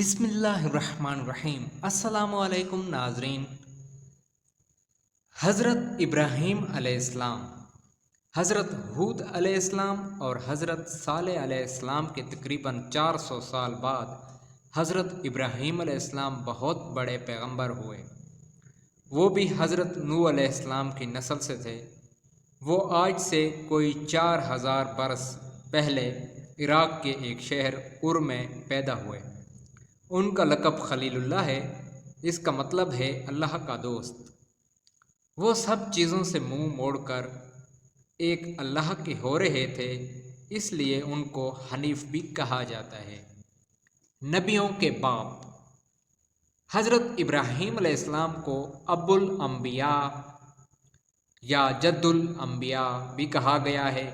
بسم اللہ الرحمن الرحیم۔ السلام علیکم ناظرین۔ حضرت ابراہیم علیہ السلام، حضرت ہود علیہ السلام اور حضرت صالح علیہ السلام کے تقریباً 400 سال بعد حضرت ابراہیم علیہ السلام بہت بڑے پیغمبر ہوئے۔ وہ بھی حضرت نوح علیہ السلام کی نسل سے تھے۔ وہ آج سے کوئی 4000 برس پہلے عراق کے ایک شہر ار میں پیدا ہوئے۔ ان کا لقب خلیل اللہ ہے۔ اس کا مطلب ہے اللہ کا دوست۔ وہ سب چیزوں سے منہ موڑ کر ایک اللہ کے ہو رہے تھے، اس لیے ان کو حنیف بھی کہا جاتا ہے۔ نبیوں کے باپ حضرت ابراہیم علیہ السلام کو ابو الانبیاء یا جد الانبیاء بھی کہا گیا ہے،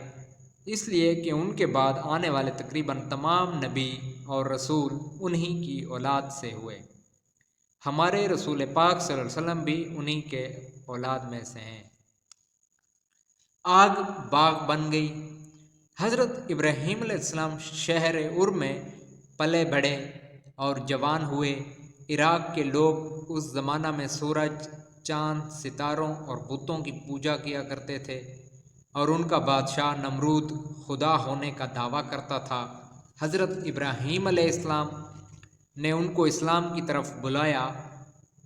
اس لیے کہ ان کے بعد آنے والے تقریباً تمام نبی اور رسول انہی کی اولاد سے ہوئے۔ ہمارے رسول پاک صلی اللہ علیہ وسلم بھی انہی کے اولاد میں سے ہیں۔ آگ باغ بن گئی۔ حضرت ابراہیم علیہ السلام شہر ار میں پلے بڑھے اور جوان ہوئے۔ عراق کے لوگ اس زمانہ میں سورج، چاند، ستاروں اور بتوں کی پوجا کیا کرتے تھے، اور ان کا بادشاہ نمرود خدا ہونے کا دعویٰ کرتا تھا۔ حضرت ابراہیم علیہ السلام نے ان کو اسلام کی طرف بلایا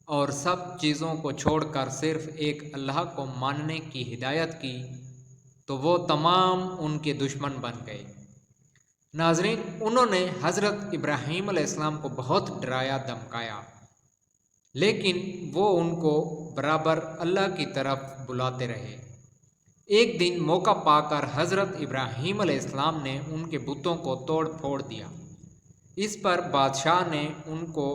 اور سب چیزوں کو چھوڑ کر صرف ایک اللہ کو ماننے کی ہدایت کی، تو وہ تمام ان کے دشمن بن گئے۔ ناظرین، انہوں نے حضرت ابراہیم علیہ السلام کو بہت ڈرایا دھمکایا، لیکن وہ ان کو برابر اللہ کی طرف بلاتے رہے۔ ایک دن موقع پا کر حضرت ابراہیم علیہ السلام نے ان کے بتوں کو توڑ پھوڑ دیا۔ اس پر بادشاہ نے ان کو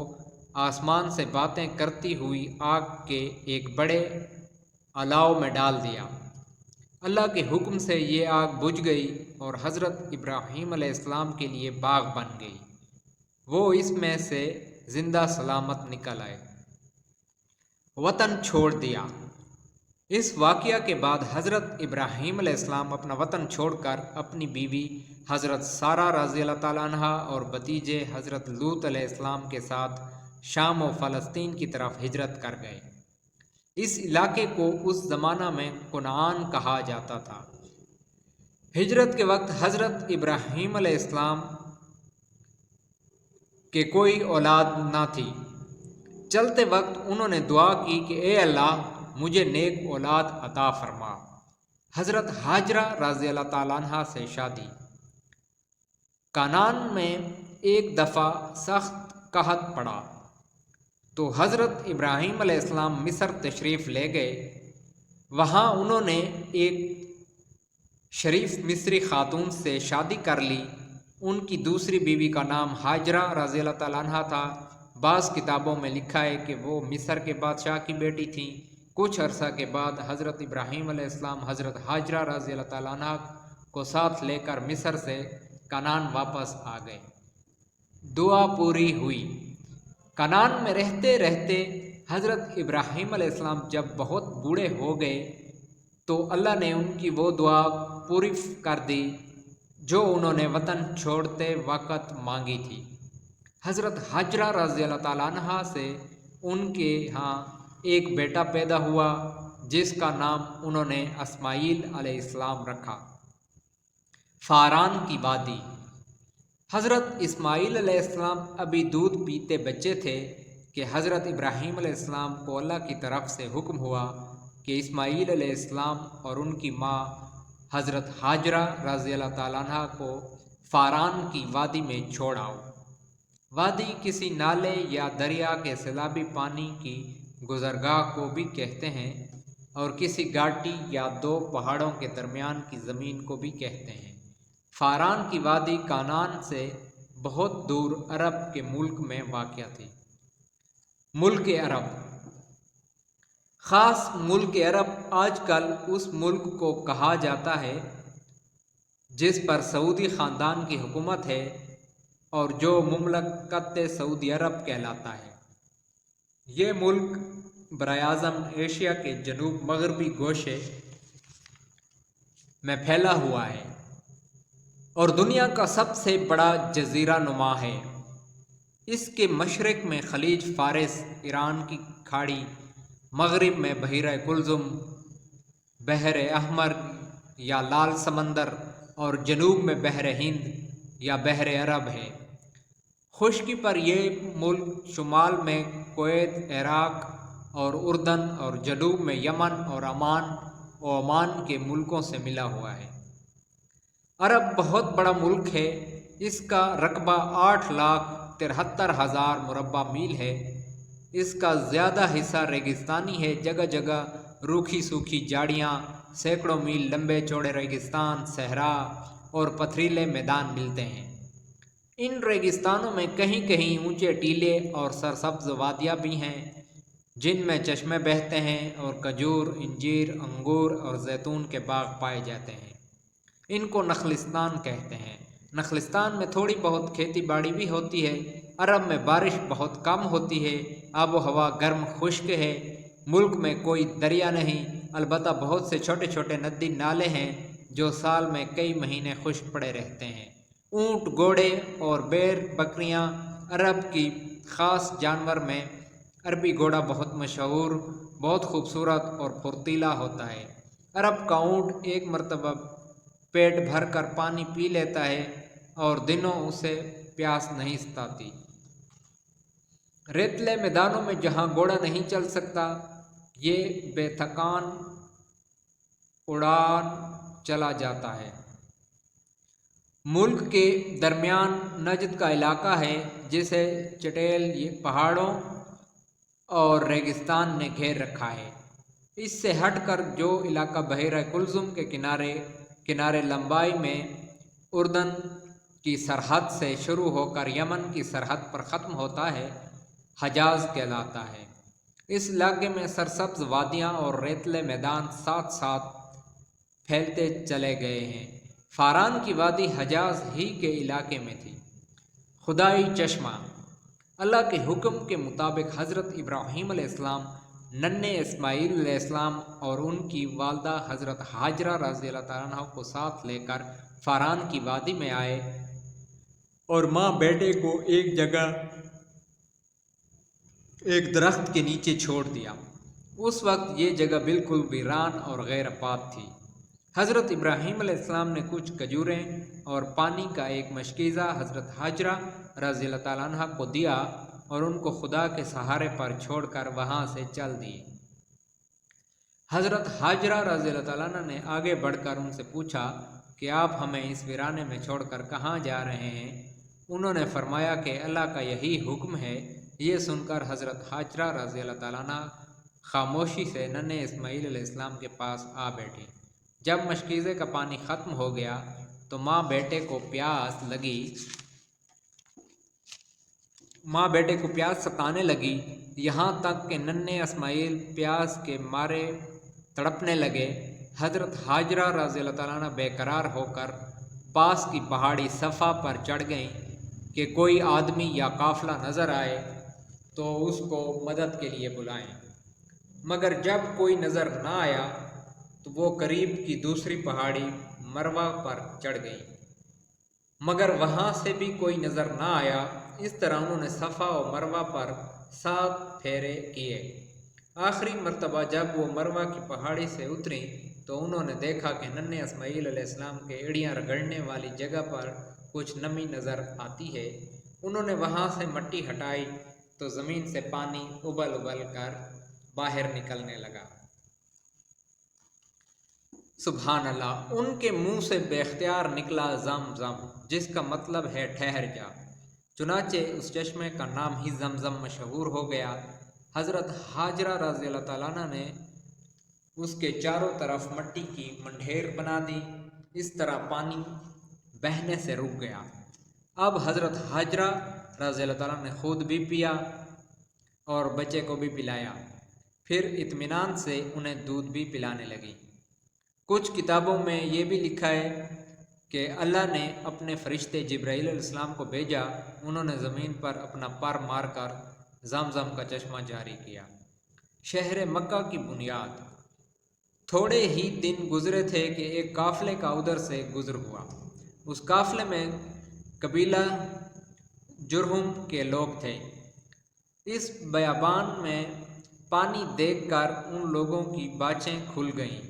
آسمان سے باتیں کرتی ہوئی آگ کے ایک بڑے الاؤ میں ڈال دیا۔ اللہ کے حکم سے یہ آگ بجھ گئی اور حضرت ابراہیم علیہ السلام کے لیے باغ بن گئی۔ وہ اس میں سے زندہ سلامت نکل آئے۔ وطن چھوڑ دیا۔ اس واقعہ کے بعد حضرت ابراہیم علیہ السلام اپنا وطن چھوڑ کر اپنی بیوی حضرت سارہ رضی اللہ تعالیٰ عنہا اور بھتیجے حضرت لوط علیہ السلام کے ساتھ شام و فلسطین کی طرف ہجرت کر گئے۔ اس علاقے کو اس زمانہ میں کنعان کہا جاتا تھا۔ ہجرت کے وقت حضرت ابراہیم علیہ السلام کے کوئی اولاد نہ تھی۔ چلتے وقت انہوں نے دعا کی کہ اے اللہ، مجھے نیک اولاد عطا فرما۔ حضرت ہاجرہ رضی اللہ تعالیٰ عنہا سے شادی۔ کنعان میں ایک دفعہ سخت قحط پڑا تو حضرت ابراہیم علیہ السلام مصر تشریف لے گئے۔ وہاں انہوں نے ایک شریف مصری خاتون سے شادی کر لی۔ ان کی دوسری بیوی کا نام ہاجرہ رضی اللہ تعالیٰ عنہا تھا۔ بعض کتابوں میں لکھا ہے کہ وہ مصر کے بادشاہ کی بیٹی تھیں۔ کچھ عرصہ کے بعد حضرت ابراہیم علیہ السلام حضرت ہاجرہ رضی اللہ تعالیٰ عنہا کو ساتھ لے کر مصر سے کنعان واپس آ گئے۔ دعا پوری ہوئی۔ کنعان میں رہتے رہتے حضرت ابراہیم علیہ السلام جب بہت بوڑھے ہو گئے تو اللہ نے ان کی وہ دعا پوری کر دی جو انہوں نے وطن چھوڑتے وقت مانگی تھی۔ حضرت ہاجرہ رضی اللہ تعالیٰ عنہا سے ان کے ہاں ایک بیٹا پیدا ہوا جس کا نام انہوں نے اسماعیل علیہ السلام رکھا۔ فاران کی وادی۔ حضرت اسماعیل علیہ السلام ابھی دودھ پیتے بچے تھے کہ حضرت ابراہیم علیہ السلام کو اللہ کی طرف سے حکم ہوا کہ اسماعیل علیہ السلام اور ان کی ماں حضرت ہاجرہ رضی اللہ تعالیٰ عنہا کو فاران کی وادی میں چھوڑ آؤ۔ وادی کسی نالے یا دریا کے سیلابی پانی کی گزرگاہ کو بھی کہتے ہیں، اور کسی گھاٹی یا دو پہاڑوں کے درمیان کی زمین کو بھی کہتے ہیں۔ فاران کی وادی کنعان سے بہت دور عرب کے ملک میں واقع تھی۔ ملک عرب۔ خاص ملک عرب آج کل اس ملک کو کہا جاتا ہے جس پر سعودی خاندان کی حکومت ہے اور جو مملکت سعودی عرب کہلاتا ہے۔ یہ ملک براعظم ایشیا کے جنوب مغربی گوشے میں پھیلا ہوا ہے اور دنیا کا سب سے بڑا جزیرہ نما ہے۔ اس کے مشرق میں خلیج فارس، ایران کی کھاڑی، مغرب میں بحیرہ کلزم، بحر احمر یا لال سمندر، اور جنوب میں بحر ہند یا بحر عرب ہے۔ خشکی پر یہ ملک شمال میں کویت، عراق اور اردن، اور جنوب میں یمن اور عمان کے ملکوں سے ملا ہوا ہے۔ عرب بہت بڑا ملک ہے۔ اس کا رقبہ 8,73,000 مربع میل ہے۔ اس کا زیادہ حصہ ریگستانی ہے۔ جگہ جگہ روکھی سوکھی جھاڑیاں، سینکڑوں میل لمبے چوڑے ریگستان، صحرا اور پتھریلے میدان ملتے ہیں۔ ان ریگستانوں میں کہیں کہیں اونچے ٹیلے اور سرسبز وادیاں بھی ہیں جن میں چشمے بہتے ہیں، اور کھجور، انجیر، انگور اور زیتون کے باغ پائے جاتے ہیں۔ ان کو نخلستان کہتے ہیں۔ نخلستان میں تھوڑی بہت کھیتی باڑی بھی ہوتی ہے۔ عرب میں بارش بہت کم ہوتی ہے۔ آب و ہوا گرم خشک ہے۔ ملک میں کوئی دریا نہیں، البتہ بہت سے چھوٹے چھوٹے ندی نالے ہیں جو سال میں کئی مہینے خشک پڑے رہتے ہیں۔ اونٹ، گھوڑے اور بیر بکریاں عرب کی خاص جانور میں عربی گھوڑا بہت مشہور، بہت خوبصورت اور پھرتیلا ہوتا ہے۔ عرب کا اونٹ ایک مرتبہ پیٹ بھر کر پانی پی لیتا ہے اور دنوں اسے پیاس نہیں ستاتی۔ ریتلے میدانوں میں جہاں گھوڑا نہیں چل سکتا، یہ بے تھکان اڑان چلا جاتا ہے۔ ملک کے درمیان نجد کا علاقہ ہے جسے چٹیل پہاڑوں اور ریگستان نے گھیر رکھا ہے۔ اس سے ہٹ کر جو علاقہ بحیرہ کلزم کے کنارے لمبائی میں اردن کی سرحد سے شروع ہو کر یمن کی سرحد پر ختم ہوتا ہے، حجاز کہلاتا ہے۔ اس علاقے میں سرسبز وادیاں اور ریتلے میدان ساتھ ساتھ پھیلتے چلے گئے ہیں۔ فاران کی وادی حجاز ہی کے علاقے میں تھی۔ خدائی چشمہ۔ اللہ کے حکم کے مطابق حضرت ابراہیم علیہ السلام ننھے اسماعیل علیہ السلام اور ان کی والدہ حضرت ہاجرہ رضی اللہ تعالیٰ عنہ کو ساتھ لے کر فاران کی وادی میں آئے اور ماں بیٹے کو ایک جگہ ایک درخت کے نیچے چھوڑ دیا۔ اس وقت یہ جگہ بالکل ویران اور غیر آباد تھی۔ حضرت ابراہیم علیہ السلام نے کچھ کھجوریں اور پانی کا ایک مشکیزہ حضرت ہاجرہ رضی اللہ تعالیٰ عنہ کو دیا اور ان کو خدا کے سہارے پر چھوڑ کر وہاں سے چل دیے۔ حضرت ہاجرہ رضی اللہ تعالیٰ عنہ نے آگے بڑھ کر ان سے پوچھا کہ آپ ہمیں اس ویرانے میں چھوڑ کر کہاں جا رہے ہیں؟ انہوں نے فرمایا کہ اللہ کا یہی حکم ہے۔ یہ سن کر حضرت ہاجرہ رضی اللہ تعالیٰ عنہ خاموشی سے ننھے اسماعیل علیہ السلام کے پاس آ بیٹھی۔ جب مشکیزے کا پانی ختم ہو گیا تو ماں بیٹے کو پیاس ستانے لگی، یہاں تک کہ ننھے اسماعیل پیاس کے مارے تڑپنے لگے۔ حضرت ہاجرہ رضی اللہ تعالیٰ عنہ بے قرار ہو کر پاس کی پہاڑی صفا پر چڑھ گئیں کہ کوئی آدمی یا قافلہ نظر آئے تو اس کو مدد کے لیے بلائیں، مگر جب کوئی نظر نہ آیا تو وہ قریب کی دوسری پہاڑی مروہ پر چڑھ گئیں، مگر وہاں سے بھی کوئی نظر نہ آیا۔ اس طرح انہوں نے صفا و مروہ پر 7 پھیرے کیے۔ آخری مرتبہ جب وہ مروہ کی پہاڑی سے اتریں تو انہوں نے دیکھا کہ ننھے اسماعیل علیہ السلام کے ایڑیاں رگڑنے والی جگہ پر کچھ نمی نظر آتی ہے۔ انہوں نے وہاں سے مٹی ہٹائی تو زمین سے پانی ابل ابل کر باہر نکلنے لگا۔ سبحان اللہ! ان کے منہ سے بے اختیار نکلا زمزم، جس کا مطلب ہے ٹھہر جا۔ چنانچہ اس چشمے کا نام ہی زمزم مشہور ہو گیا۔ حضرت ہاجرہ رضی اللہ تعالیٰ عنہ نے اس کے چاروں طرف مٹی کی منڈھیر بنا دی، اس طرح پانی بہنے سے رک گیا۔ اب حضرت ہاجرہ رضی اللہ تعالیٰ نے خود بھی پیا اور بچے کو بھی پلایا، پھر اطمینان سے انہیں دودھ بھی پلانے لگی۔ کچھ کتابوں میں یہ بھی لکھا ہے کہ اللہ نے اپنے فرشتے جبرائیل علیہ السلام کو بھیجا، انہوں نے زمین پر اپنا پر مار کر زمزم کا چشمہ جاری کیا۔ شہر مکہ کی بنیاد۔ تھوڑے ہی دن گزرے تھے کہ ایک قافلے کا ادھر سے گزر ہوا۔ اس قافلے میں قبیلہ جرہم کے لوگ تھے۔ اس بیابان میں پانی دیکھ کر ان لوگوں کی باچیں کھل گئیں۔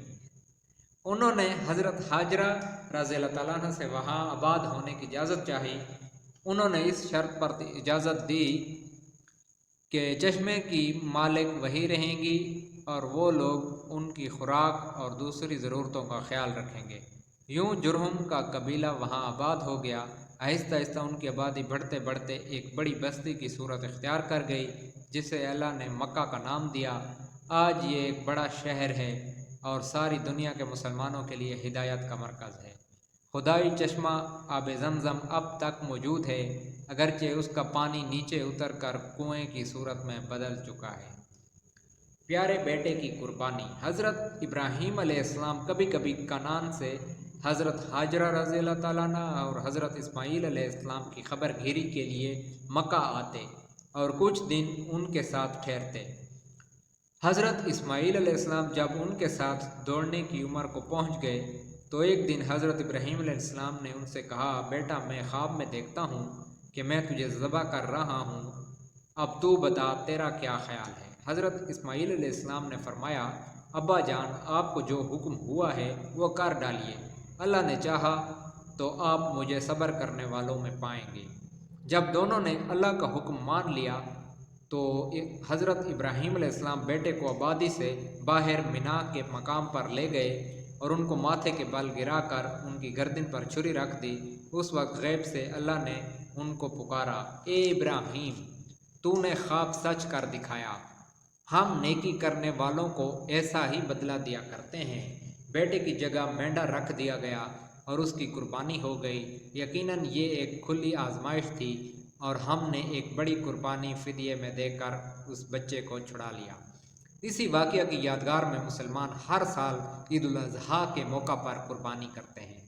انہوں نے حضرت حاجرہ رضی اللہ تعالیٰ عنہ سے وہاں آباد ہونے کی اجازت چاہی۔ انہوں نے اس شرط پر اجازت دی کہ چشمے کی مالک وہی رہیں گی اور وہ لوگ ان کی خوراک اور دوسری ضرورتوں کا خیال رکھیں گے۔ یوں جرہم کا قبیلہ وہاں آباد ہو گیا۔ آہستہ آہستہ ان کی آبادی بڑھتے بڑھتے ایک بڑی بستی کی صورت اختیار کر گئی، جسے اللہ نے مکہ کا نام دیا۔ آج یہ ایک بڑا شہر ہے اور ساری دنیا کے مسلمانوں کے لیے ہدایت کا مرکز ہے۔ خدائی چشمہ آب زمزم اب تک موجود ہے، اگرچہ اس کا پانی نیچے اتر کر کنویں کی صورت میں بدل چکا ہے۔ پیارے بیٹے کی قربانی۔ حضرت ابراہیم علیہ السلام کبھی کبھی کنعان سے حضرت حاجرہ رضی اللہ تعالیٰ عنہ اور حضرت اسماعیل علیہ السلام کی خبر گیری کے لیے مکہ آتے اور کچھ دن ان کے ساتھ ٹھہرتے۔ حضرت اسماعیل علیہ السلام جب ان کے ساتھ دوڑنے کی عمر کو پہنچ گئے تو ایک دن حضرت ابراہیم علیہ السلام نے ان سے کہا، بیٹا میں خواب میں دیکھتا ہوں کہ میں تجھے ذبح کر رہا ہوں، اب تو بتا تیرا کیا خیال ہے؟ حضرت اسماعیل علیہ السلام نے فرمایا، ابا جان آپ کو جو حکم ہوا ہے وہ کر ڈالیے، اللہ نے چاہا تو آپ مجھے صبر کرنے والوں میں پائیں گے۔ جب دونوں نے اللہ کا حکم مان لیا تو حضرت ابراہیم علیہ السلام بیٹے کو آبادی سے باہر مینا کے مقام پر لے گئے اور ان کو ماتھے کے بل گرا کر ان کی گردن پر چھری رکھ دی۔ اس وقت غیب سے اللہ نے ان کو پکارا، اے ابراہیم، تو نے خواب سچ کر دکھایا، ہم نیکی کرنے والوں کو ایسا ہی بدلہ دیا کرتے ہیں۔ بیٹے کی جگہ مینڈا رکھ دیا گیا اور اس کی قربانی ہو گئی۔ یقیناً یہ ایک کھلی آزمائش تھی اور ہم نے ایک بڑی قربانی فدیے میں دے کر اس بچے کو چھڑا لیا۔ اسی واقعہ کی یادگار میں مسلمان ہر سال عید الاضحیٰ کے موقع پر قربانی کرتے ہیں۔